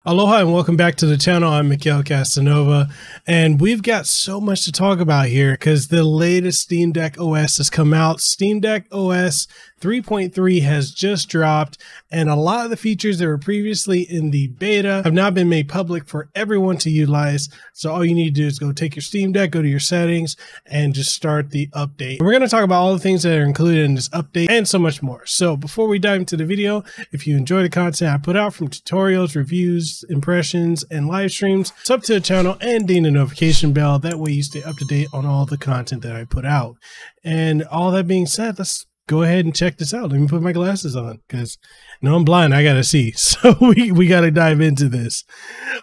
Aloha and welcome back to the channel. I'm Miguel Casanova, and we've got so much to talk about here because the latest Steam Deck OS has come out. Steam Deck OS 3.3 has just dropped, and a lot of the features that were previously in the beta have now been made public for everyone to utilize. So all you need to do is go take your Steam Deck, go to your settings, and just start the update. And we're going to talk about all the things that are included in this update and so much more. So before we dive into the video, if you enjoy the content I put out from tutorials, reviews, impressions, and live streams, sub to the channel and ding the notification bell. That way you stay up to date on all the content that I put out. And all that being said, let's go ahead and check this out. Let me put my glasses on because I'm blind. I gotta see. So we gotta dive into this.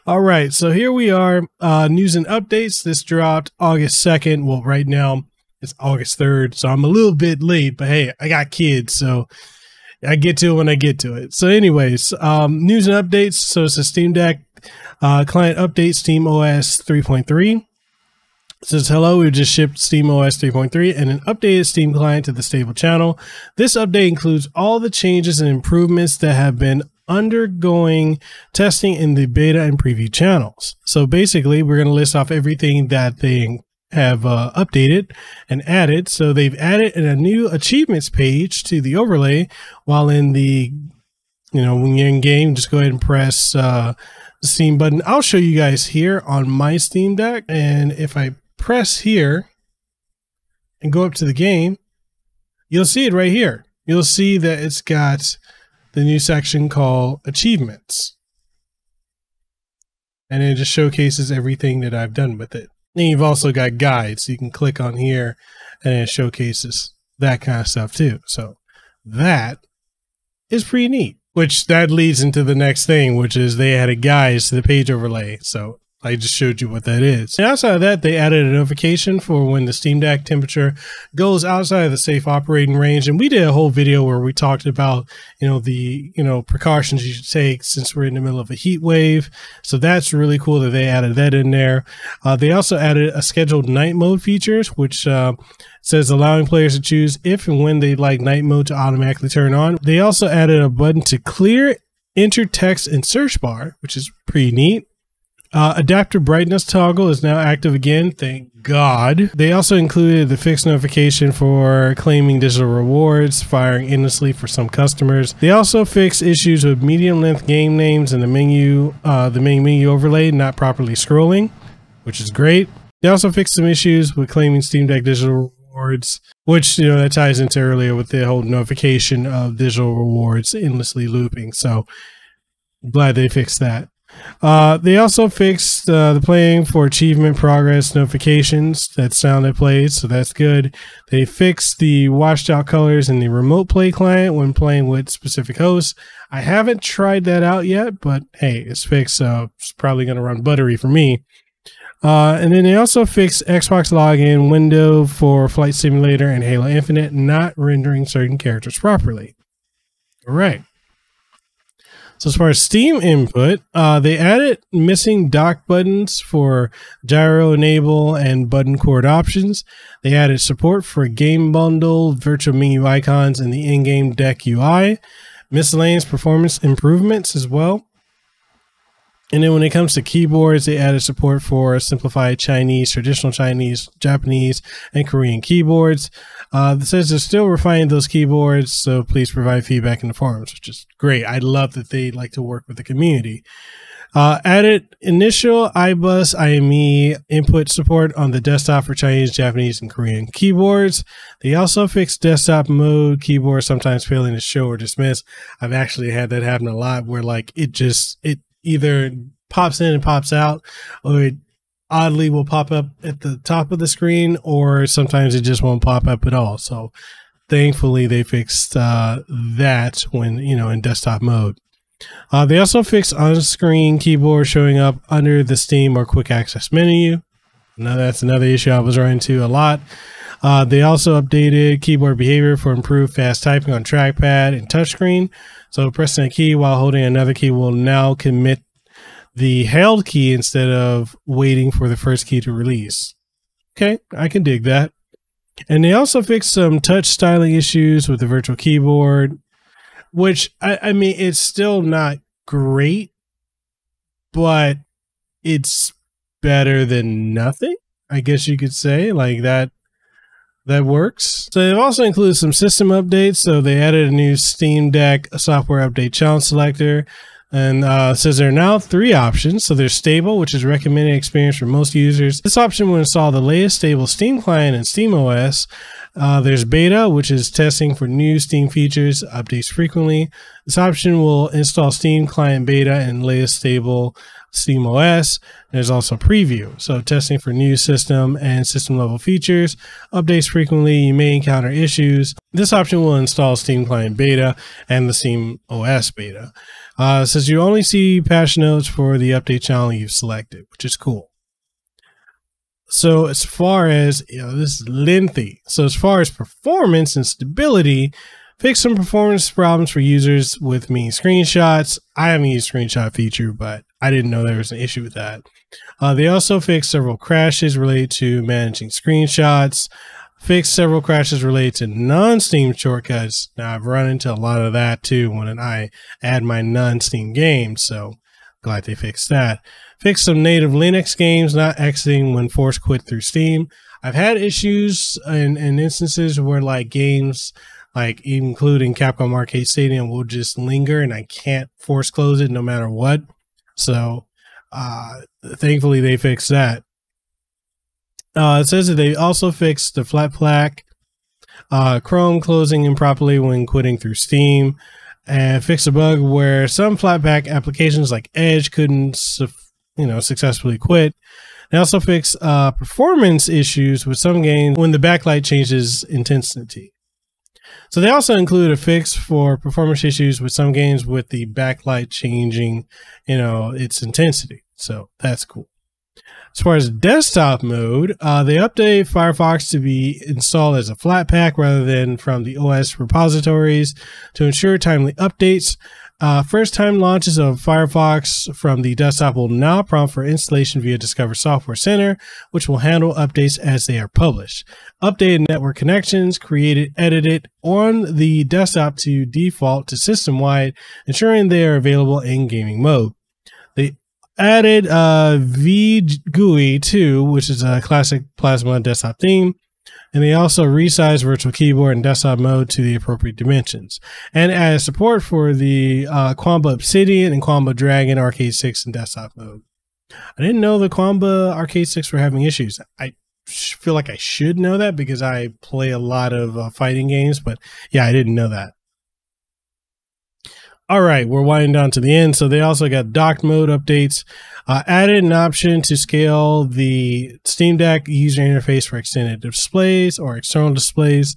All right. So here we are. News and updates. This dropped August 2nd. Well, right now it's August 3rd. So I'm a little bit late, but hey, I got kids. So I get to it when I get to it. So anyways, news and updates. So it's a Steam Deck client update, SteamOS 3.3. It says, hello, we just shipped SteamOS 3.3 and an updated Steam client to the stable channel. This update includes all the changes and improvements that have been undergoing testing in the beta and preview channels. So basically, we're going to list off everything that they have updated and added. So they've added a new achievements page to the overlay, while in the, when you're in game, just go ahead and press the Steam button. I'll show you guys here on my Steam Deck. And if I press here and go up to the game, you'll see it right here. You'll see that it's got the new section called achievements. And it just showcases everything that I've done with it. And you've also got guides, so you can click on here and it showcases that kind of stuff too. So that is pretty neat, which that leads into the next thing, which is they added guides to the page overlay. So I just showed you what that is. And outside of that, they added a notification for when the Steam Deck temperature goes outside of the safe operating range. And we did a whole video where we talked about, the precautions you should take since we're in the middle of a heat wave. So that's really cool that they added that in there. They also added a scheduled night mode features, which says allowing players to choose if and when they'd like night mode to automatically turn on. They also added a button to clear, enter text in search bar, which is pretty neat. Adaptive brightness toggle is now active again, thank God. They also included the fixed notification for claiming digital rewards, firing endlessly for some customers. They also fixed issues with medium length game names and the main menu overlay not properly scrolling, which is great. They also fixed some issues with claiming Steam Deck digital rewards, which, that ties into earlier with the whole notification of digital rewards endlessly looping. So glad they fixed that. They also fixed the playing for achievement progress notifications, that sound that plays, so that's good. They fixed the washed out colors in the remote play client when playing with specific hosts. I haven't tried that out yet, but hey, it's fixed, so it's probably going to run buttery for me. And then they also fixed Xbox login window for Flight Simulator and Halo Infinite not rendering certain characters properly. All right. So as far as Steam input, they added missing dock buttons for gyro enable and button cord options. They added support for game bundle, virtual menu icons in the in-game deck UI, miscellaneous performance improvements as well. And then when it comes to keyboards, they added support for simplified Chinese, traditional Chinese, Japanese, and Korean keyboards. It says they're still refining those keyboards, so please provide feedback in the forums, which is great. I love that they like to work with the community. Added initial iBus IME input support on the desktop for Chinese, Japanese, and Korean keyboards. They also fixed desktop mode keyboards sometimes failing to show or dismiss. I've actually had that happen a lot where it either pops in and pops out, or it oddly will pop up at the top of the screen, or sometimes it just won't pop up at all. So thankfully they fixed that when, in desktop mode. They also fixed on-screen keyboard showing up under the Steam or quick access menu. Now that's another issue I was running into a lot. They also updated keyboard behavior for improved fast typing on trackpad and touchscreen. So pressing a key while holding another key will now commit the held key instead of waiting for the first key to release. Okay, I can dig that. And they also fixed some touch styling issues with the virtual keyboard, which I mean, it's still not great, but it's better than nothing, I guess you could say. Like that works. So they've also included some system updates. So they added a new Steam Deck software update challenge selector, and it says there are now 3 options. So there's stable, which is recommended experience for most users. This option will install the latest stable Steam client and SteamOS. There's beta, which is testing for new Steam features, updates frequently. This option will install Steam client beta and latest stable SteamOS. There's also preview, so testing for new system and system level features, updates frequently. You may encounter issues. This option will install Steam client beta and the SteamOS beta. It says you only see patch notes for the update channel you've selected, which is cool. So as far as, this is lengthy. So as far as performance and stability, fix some performance problems for users with mini screenshots. I haven't used screenshot feature, but I didn't know there was an issue with that. They also fixed several crashes related to managing screenshots, fixed several crashes related to non-Steam shortcuts. Now I've run into a lot of that too when I add my non-Steam games, so glad they fixed that. Fixed some native Linux games not exiting when force quit through Steam. I've had issues in instances where like games, like including Capcom Arcade Stadium, will just linger and I can't force close it no matter what. So thankfully they fixed that. It says that they also fixed the Flatpak, Chrome closing improperly when quitting through Steam, and fixed a bug where some Flatpak applications like Edge couldn't successfully quit. They also fixed performance issues with some games when the backlight changes intensity. So they also include a fix for performance issues with some games with the backlight changing, its intensity. So that's cool. As far as desktop mode, they update Firefox to be installed as a Flatpak rather than from the OS repositories to ensure timely updates. First-time launches of Firefox from the desktop will now prompt for installation via Discover Software Center, which will handle updates as they are published. Updated network connections edited on the desktop to default to system-wide, ensuring they are available in gaming mode. They added VGUI 2, which is a classic Plasma desktop theme. And they also resized Virtual Keyboard and desktop mode to the appropriate dimensions. And added support for the Quamba Obsidian and Quamba Dragon Arcade 6 in desktop mode. I didn't know the Quamba Arcade 6 were having issues. I feel like I should know that because I play a lot of fighting games, but yeah, I didn't know that. All right, we're winding down to the end. So they also got docked mode updates, added an option to scale the Steam Deck user interface for extended displays or external displays,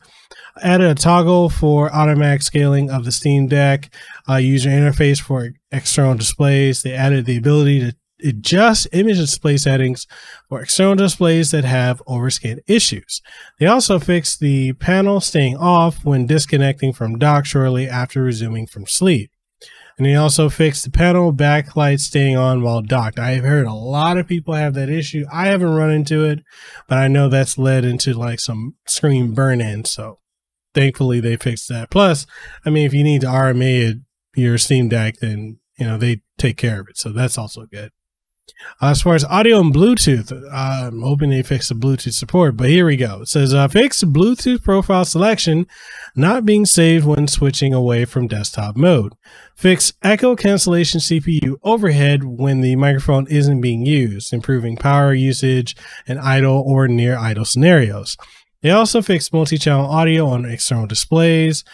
added a toggle for automatic scaling of the Steam Deck user interface for external displays. They added the ability to adjust image display settings for external displays that have overscan issues. They also fixed the panel staying off when disconnecting from dock shortly after resuming from sleep. And they also fixed the panel backlight staying on while docked. I've heard a lot of people have that issue. I haven't run into it, but I know that's led into like some screen burn-in. So thankfully they fixed that. Plus, I mean, if you need to RMA your Steam Deck, then, they take care of it. So that's also good. As far as audio and Bluetooth, I'm hoping they fix the Bluetooth support, but here we go. It says, fix Bluetooth profile selection not being saved when switching away from desktop mode. Fix echo cancellation CPU overhead when the microphone isn't being used, improving power usage in idle or near idle scenarios. They also fixed multi-channel audio on external displays.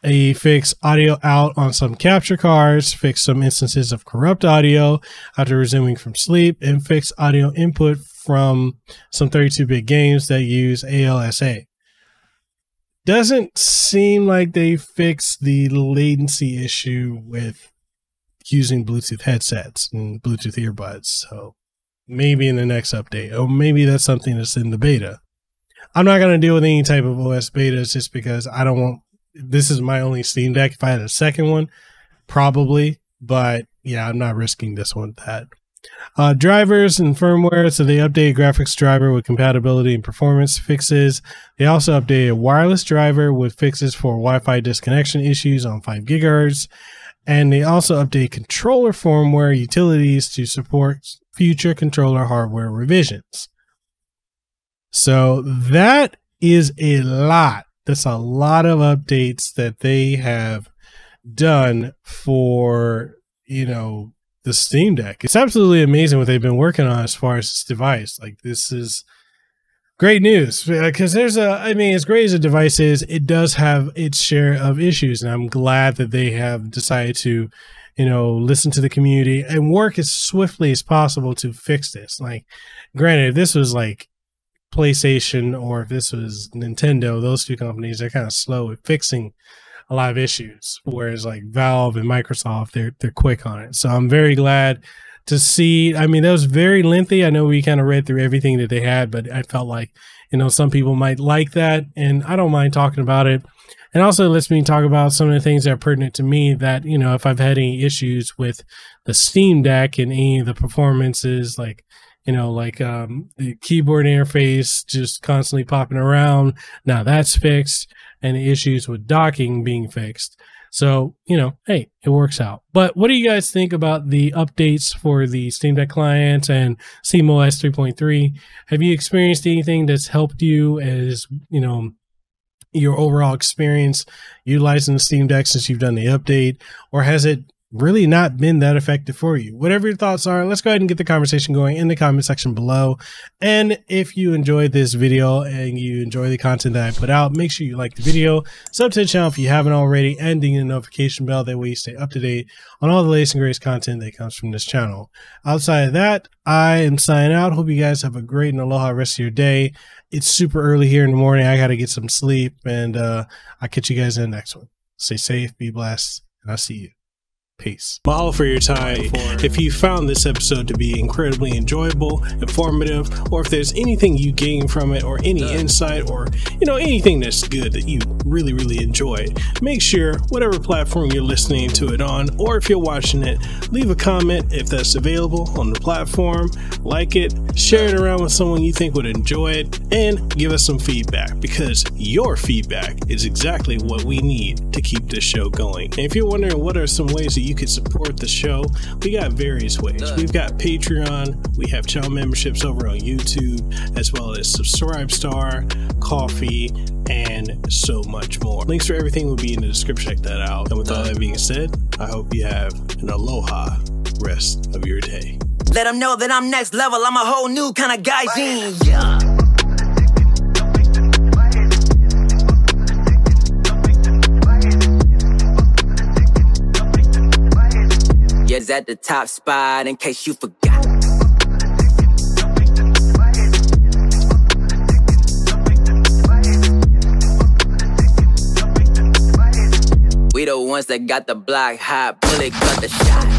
They fixed audio out on some capture cards, fixed some instances of corrupt audio after resuming from sleep, and fixed audio input from some 32-bit games that use ALSA. Doesn't seem like they fixed the latency issue with using Bluetooth headsets and Bluetooth earbuds, so maybe in the next update, or maybe that's something that's in the beta. I'm not going to deal with any type of OS betas just because I don't want. This is my only Steam Deck. If I had a second one, probably, but yeah, I'm not risking this one with that. Drivers and firmware. So they updated graphics driver with compatibility and performance fixes. They also updated wireless driver with fixes for Wi-Fi disconnection issues on 5 GHz. And they also update controller firmware utilities to support future controller hardware revisions. So that is a lot. That's a lot of updates that they have done for, you know, the Steam Deck. It's absolutely amazing what they've been working on as far as this device. Like, this is great news, because I mean, as great as a device is, it does have its share of issues, and I'm glad that they have decided to, you know, listen to the community and work as swiftly as possible to fix this. Like, granted, if this was like PlayStation or if this was Nintendo, those two companies are kind of slow at fixing a lot of issues, whereas like Valve and Microsoft, they're quick on it. So I'm very glad to see. I mean, that was very lengthy. I know we kind of read through everything that they had, but I felt like, you know, some people might like that, and I don't mind talking about it. And also lets me talk about some of the things that are pertinent to me that, you know, if I've had any issues with the Steam Deck and any of the performances, like, you know, like the keyboard interface just constantly popping around. Now that's fixed, and the issues with docking being fixed. So, you know, hey, it works out. But what do you guys think about the updates for the Steam Deck client and SteamOS 3.3? Have you experienced anything that's helped you as, you know, your overall experience utilizing the Steam Deck since you've done the update, or has it really not been that effective for you? Whatever your thoughts are, let's go ahead and get the conversation going in the comment section below. And if you enjoyed this video and you enjoy the content that I put out, make sure you like the video, sub to the channel if you haven't already, and ding the notification bell. That way you stay up to date on all the latest and greatest content that comes from this channel. Outside of that, I am signing out. Hope you guys have a great and aloha rest of your day. It's super early here in the morning. I got to get some sleep, and I'll catch you guys in the next one. Stay safe, be blessed, and I'll see you. Peace. Mahalo for your time. If you found this episode to be incredibly enjoyable, informative, or if there's anything you gain from it, or any insight, or, you know, anything that's good that you really, really enjoyed, make sure whatever platform you're listening to it on, or if you're watching it, leave a comment if that's available on the platform, like it, share it around with someone you think would enjoy it, and give us some feedback, because your feedback is exactly what we need to keep this show going. And if you're wondering what are some ways that you could support the show, we got various ways. We've got Patreon, we have channel memberships over on YouTube, as well as Subscribestar, Coffee, and so much more. Links for everything will be in the description. Check that out. And with all that being said, I hope you have an aloha rest of your day. Let them know that I'm next level. I'm a whole new kind of guy. Yeah. Yes, at the top spot, in case you forgot. We the ones that got the block hot, bullet got the shot.